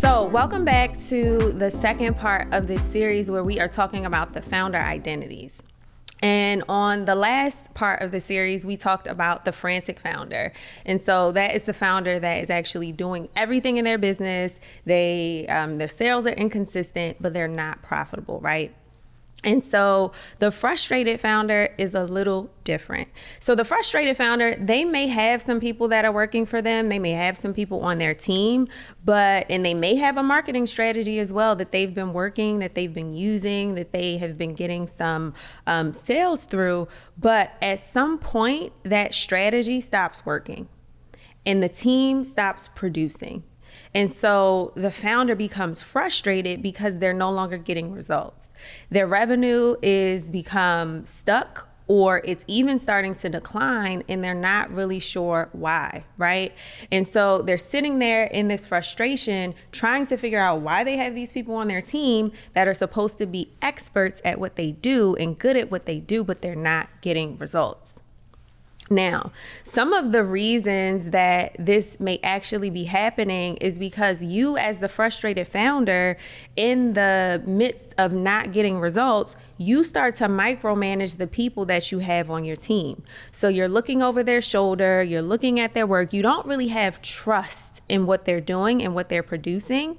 So welcome back to the second part of this series where we are talking about the founder identities. And on the last part of the series, we talked about the frantic founder. And so that is the founder that is actually doing everything in their business. Their sales are inconsistent, but they're not profitable, right? And so the frustrated founder is a little different. So the frustrated founder, they may have some people that are working for them. They may have some people on their team, and they may have a marketing strategy as well that they've been working, that they've been using, that they have been getting some sales through. But at some point, that strategy stops working and the team stops producing. And so the founder becomes frustrated because they're no longer getting results. Their revenue is become stuck, or it's even starting to decline, and they're not really sure why, right? And so they're sitting there in this frustration, trying to figure out why they have these people on their team that are supposed to be experts at what they do and good at what they do, but they're not getting results. Now, some of the reasons that this may actually be happening is because you, as the frustrated founder, in the midst of not getting results, you start to micromanage the people that you have on your team. So you're looking over their shoulder, you're looking at their work, you don't really have trust in what they're doing and what they're producing.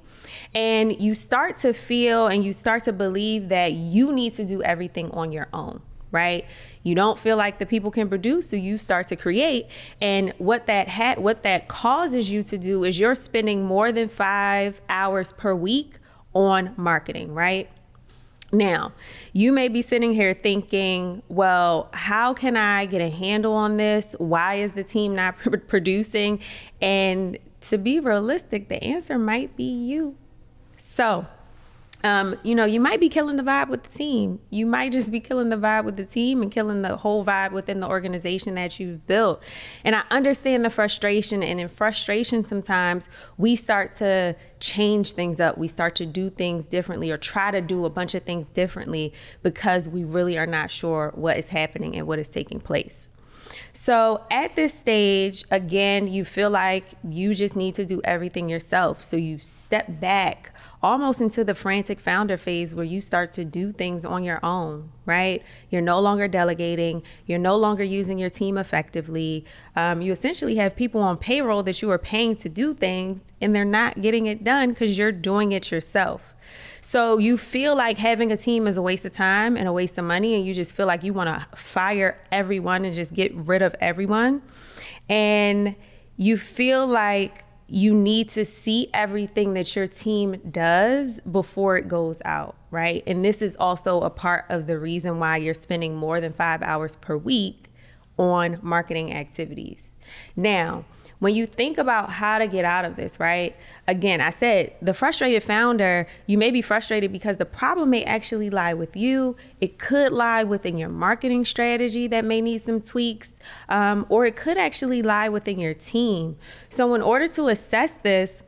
And you start to feel and you start to believe that you need to do everything on your own. Right? You don't feel like the people can produce, so you start to create. And what that causes you to do is you're spending more than 5 hours per week on marketing, right? Now, you may be sitting here thinking, well, how can I get a handle on this? Why is the team not producing? And to be realistic, the answer might be you. So, you might be killing the vibe with the team. You might just be killing the vibe with the team and killing the whole vibe within the organization that you've built. And I understand the frustration. And in frustration, sometimes we start to change things up. We start to do things differently or try to do a bunch of things differently because we really are not sure what is happening and what is taking place. So at this stage, again, you feel like you just need to do everything yourself. So you step back almost into the frantic founder phase where you start to do things on your own, right? You're no longer delegating. You're no longer using your team effectively. You essentially have people on payroll that you are paying to do things and they're not getting it done because you're doing it yourself. So you feel like having a team is a waste of time and a waste of money, and you just feel like you want to fire everyone and just get rid of everyone. And you feel like you need to see everything that your team does before it goes out, right? And this is also a part of the reason why you're spending more than 5 hours per week on marketing activities. Now, when you think about how to get out of this, right? Again, I said the frustrated founder, you may be frustrated because the problem may actually lie with you. It could lie within your marketing strategy that may need some tweaks, or it could actually lie within your team. So in order to assess this,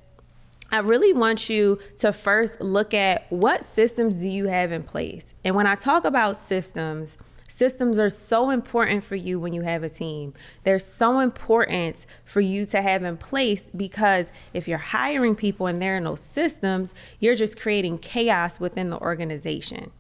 I really want you to first look at what systems do you have in place. And when I talk about systems are so important for you when you have a team. They're so important for you to have in place because if you're hiring people and there are no systems, you're just creating chaos within the organization.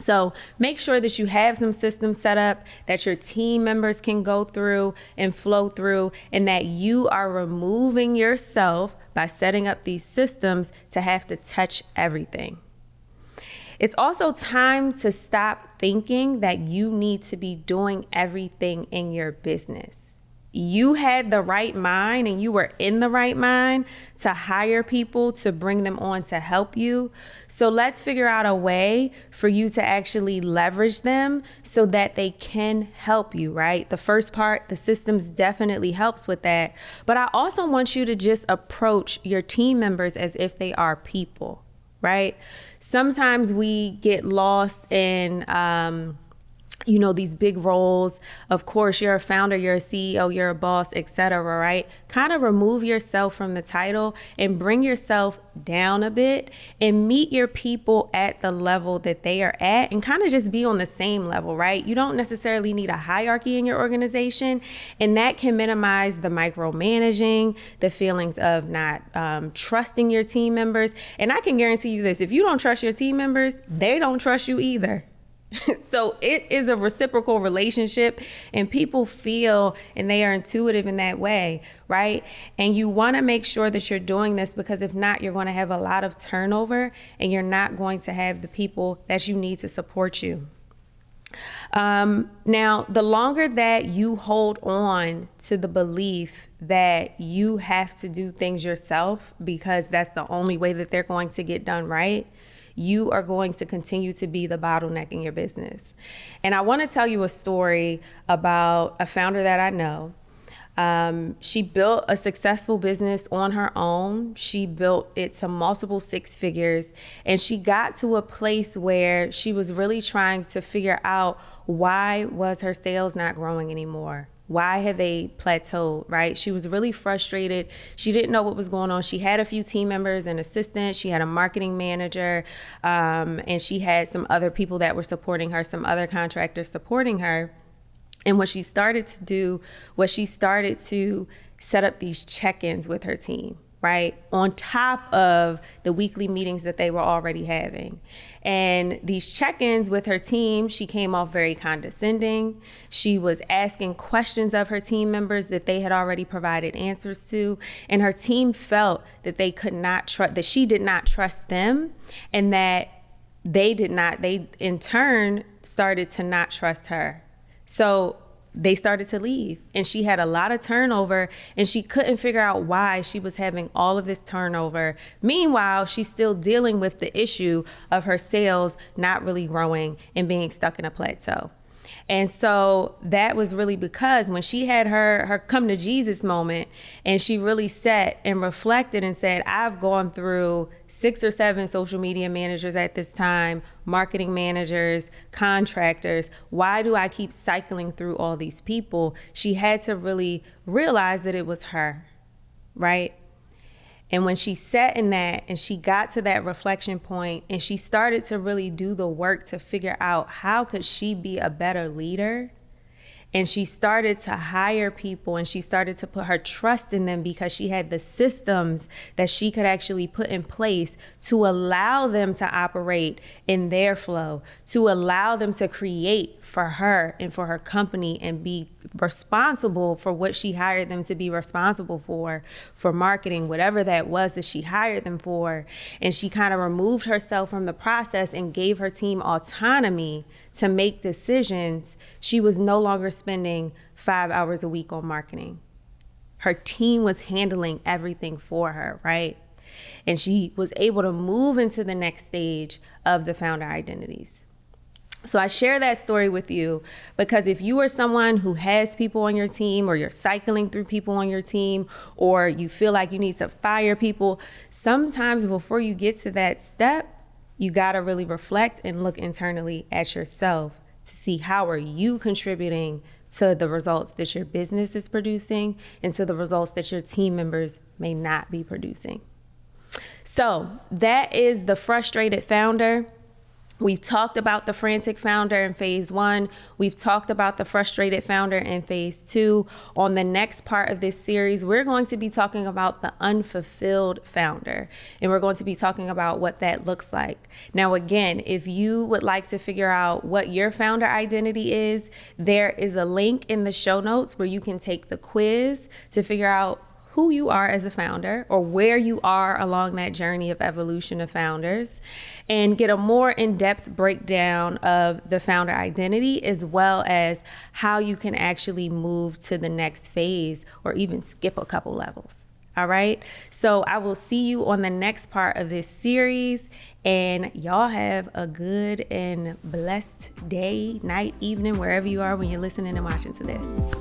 So make sure that you have some systems set up that your team members can go through and flow through, and that you are removing yourself by setting up these systems to have to touch everything. It's also time to stop thinking that you need to be doing everything in your business. You had the right mind and you were in the right mind to hire people, to bring them on to help you. So let's figure out a way for you to actually leverage them so that they can help you, right? The first part, the systems definitely helps with that. But I also want you to just approach your team members as if they are people, right? Sometimes we get lost in these big roles. Of course, you're a founder, you're a CEO, you're a boss, etc., right? Kind of remove yourself from the title and bring yourself down a bit and meet your people at the level that they are at and kind of just be on the same level, right? You don't necessarily need a hierarchy in your organization, and that can minimize the micromanaging, the feelings of not trusting your team members. And I can guarantee you this, if you don't trust your team members, they don't trust you either. So it is a reciprocal relationship, and people feel and they are intuitive in that way, right? And you want to make sure that you're doing this, because if not, you're going to have a lot of turnover and you're not going to have the people that you need to support you. Now, the longer that you hold on to the belief that you have to do things yourself because that's the only way that they're going to get done right, you are going to continue to be the bottleneck in your business. And I want to tell you a story about a founder that I know. She built a successful business on her own. She built it to multiple six figures, and she got to a place where she was really trying to figure out, why was her sales not growing anymore? Why had they plateaued, right? She was really frustrated. She didn't know what was going on. She had a few team members, an assistant. She had a marketing manager, and she had some other people that were supporting her, some other contractors supporting her. And what she started to do was she started to set up these check-ins with her team, right? On top of the weekly meetings that they were already having. And these check-ins with her team, she came off very condescending. She was asking questions of her team members that they had already provided answers to. And her team felt that they could not trust, that she did not trust them, and that they in turn started to not trust her. So they started to leave, and she had a lot of turnover, and she couldn't figure out why she was having all of this turnover. Meanwhile, she's still dealing with the issue of her sales not really growing and being stuck in a plateau. And so that was really because when she had her come to Jesus moment, and she really sat and reflected and said, I've gone through 6 or 7 social media managers at this time, marketing managers, contractors. Why do I keep cycling through all these people? She had to really realize that it was her, right? And when she sat in that and she got to that reflection point and she started to really do the work to figure out how could she be a better leader, and she started to hire people and she started to put her trust in them because she had the systems that she could actually put in place to allow them to operate in their flow, to allow them to create for her and for her company and be responsible for what she hired them to be responsible for marketing, whatever that was that she hired them for. And she kind of removed herself from the process and gave her team autonomy to make decisions. She was no longer spending 5 hours a week on marketing. Her team was handling everything for her, right? And she was able to move into the next stage of the founder identities. So I share that story with you because if you are someone who has people on your team, or you're cycling through people on your team, or you feel like you need to fire people, sometimes before you get to that step, you got to really reflect and look internally at yourself to see how are you contributing to the results that your business is producing and to the results that your team members may not be producing. So that is the frustrated founder. We've talked about the frantic founder in phase 1. We've talked about the frustrated founder in phase 2. On the next part of this series, we're going to be talking about the unfulfilled founder, and we're going to be talking about what that looks like. Now, again, if you would like to figure out what your founder identity is, there is a link in the show notes where you can take the quiz to figure out who you are as a founder, or where you are along that journey of evolution of founders, and get a more in-depth breakdown of the founder identity, as well as how you can actually move to the next phase or even skip a couple levels. All right. So I will see you on the next part of this series, and y'all have a good and blessed day, night, evening, wherever you are when you're listening and watching to this.